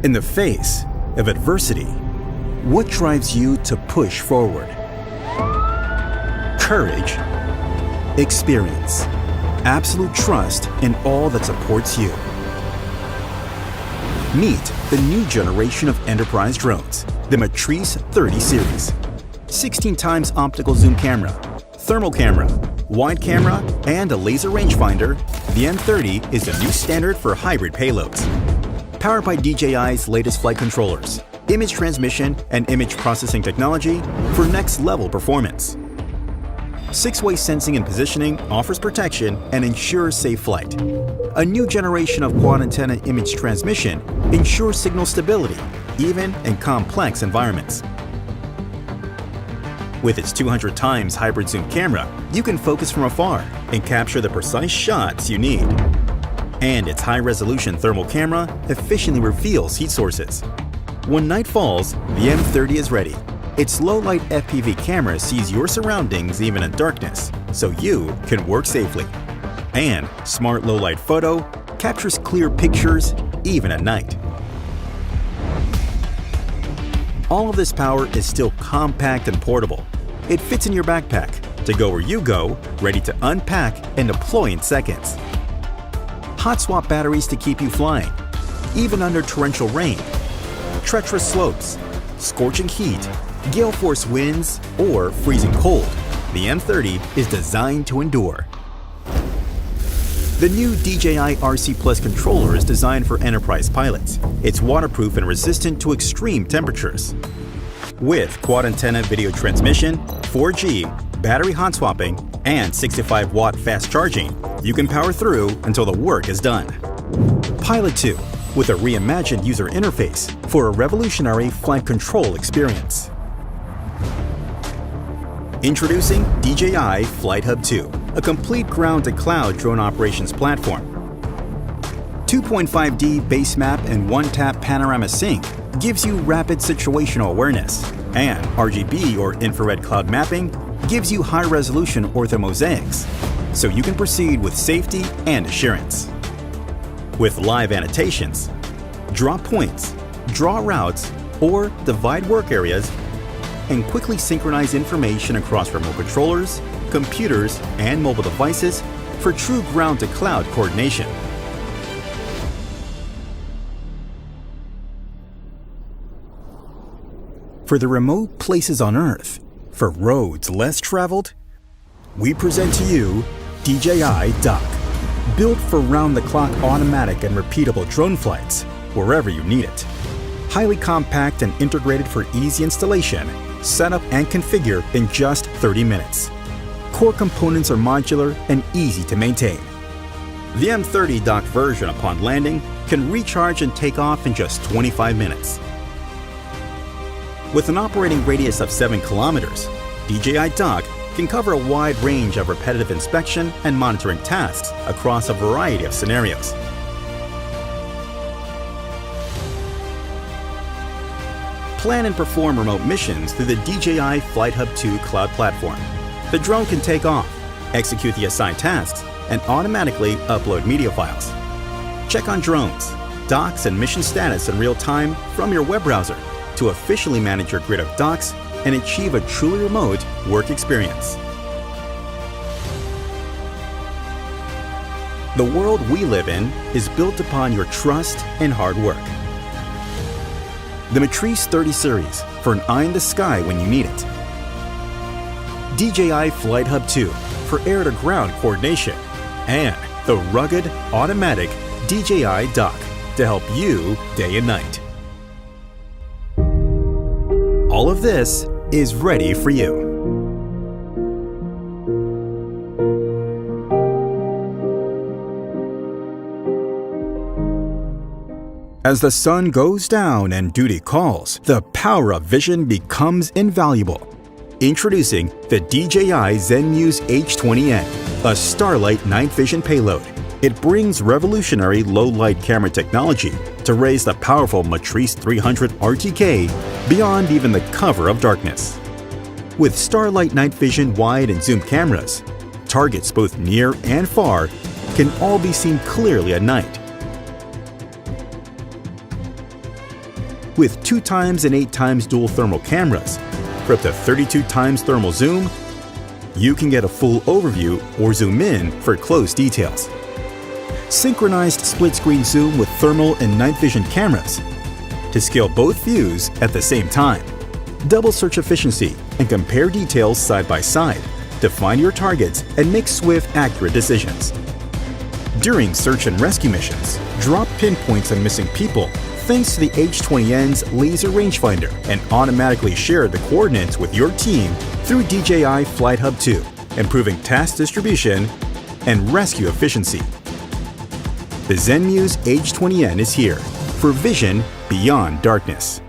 In the face of adversity, what drives you to push forward? Courage, experience, absolute trust in all that supports you. Meet the new generation of enterprise drones, the Matrice 30 series. 16 times optical zoom camera, thermal camera, wide camera, and a laser rangefinder, the M30 is the new standard for hybrid payloads. Powered by DJI's latest flight controllers, image transmission, and image processing technology for next-level performance. 6-way sensing and positioning offers protection and ensures safe flight. A new generation of quad-antenna image transmission ensures signal stability, even in complex environments. With its 200 times hybrid zoom camera, you can focus from afar and capture the precise shots you need. And its high-resolution thermal camera efficiently reveals heat sources. When night falls, the M30 is ready. Its low-light FPV camera sees your surroundings even in darkness, so you can work safely. And Smart Low-Light Photo captures clear pictures even at night. All of this power is still compact and portable. It fits in your backpack to go where you go, ready to unpack and deploy in seconds. Hot swap batteries to keep you flying, even under torrential rain, treacherous slopes, scorching heat, gale force winds, or freezing cold. The M30 is designed to endure. The new DJI RC Plus controller is designed for enterprise pilots. It's waterproof and resistant to extreme temperatures. With quad antenna video transmission, 4G, battery hot swapping, and 65-watt fast charging, you can power through until the work is done. Pilot 2, with a reimagined user interface for a revolutionary flight control experience. Introducing DJI FlighHub 2, a complete ground-to-cloud drone operations platform. 2.5D base map and one-tap panorama sync gives you rapid situational awareness, and RGB or infrared cloud mapping gives you high-resolution orthomosaics, so you can proceed with safety and assurance. With live annotations, draw points, draw routes, or divide work areas, and quickly synchronize information across remote controllers, computers, and mobile devices for true ground-to-cloud coordination. For the remote places on Earth, for roads less traveled, we present to you DJI Dock, built for round-the-clock automatic and repeatable drone flights wherever you need it. Highly compact and integrated for easy installation, setup and configure in just 30 minutes. Core components are modular and easy to maintain. The M30 dock version upon landing can recharge and take off in just 25 minutes. With an operating radius of 7 kilometers, DJI Dock can cover a wide range of repetitive inspection and monitoring tasks across a variety of scenarios. Plan and perform remote missions through the DJI FlighHub 2 cloud platform. The drone can take off, execute the assigned tasks, and automatically upload media files. Check on drones, docks, and mission status in real time from your web browser to officially manage your grid of docks and achieve a truly remote work experience. The world we live in is built upon your trust and hard work. The Matrice 30 series for an eye in the sky when you need it. DJI FlighHub 2 for air-to-ground coordination. And the rugged, automatic DJI Dock to help you day and night. All of this is ready for you. As the sun goes down and duty calls, the power of vision becomes invaluable. Introducing the DJI ZenMuse H20N, a starlight night vision payload. It brings revolutionary low-light camera technology to raise the powerful Matrice 300 RTK beyond even the cover of darkness. With starlight night vision wide and zoom cameras, targets both near and far can all be seen clearly at night. with 2x and 8x dual thermal cameras for up to 32x thermal zoom. You can get a full overview or zoom in for close details. Synchronized split-screen zoom with thermal and night vision cameras to scale both views at the same time. Double search efficiency and compare details side by side to find your targets and make swift, accurate decisions. During search and rescue missions, drop pinpoints on missing people thanks to the H20N's laser rangefinder and automatically share the coordinates with your team through DJI FlighHub 2, improving task distribution and rescue efficiency. The Zenmuse H20N is here for vision beyond darkness.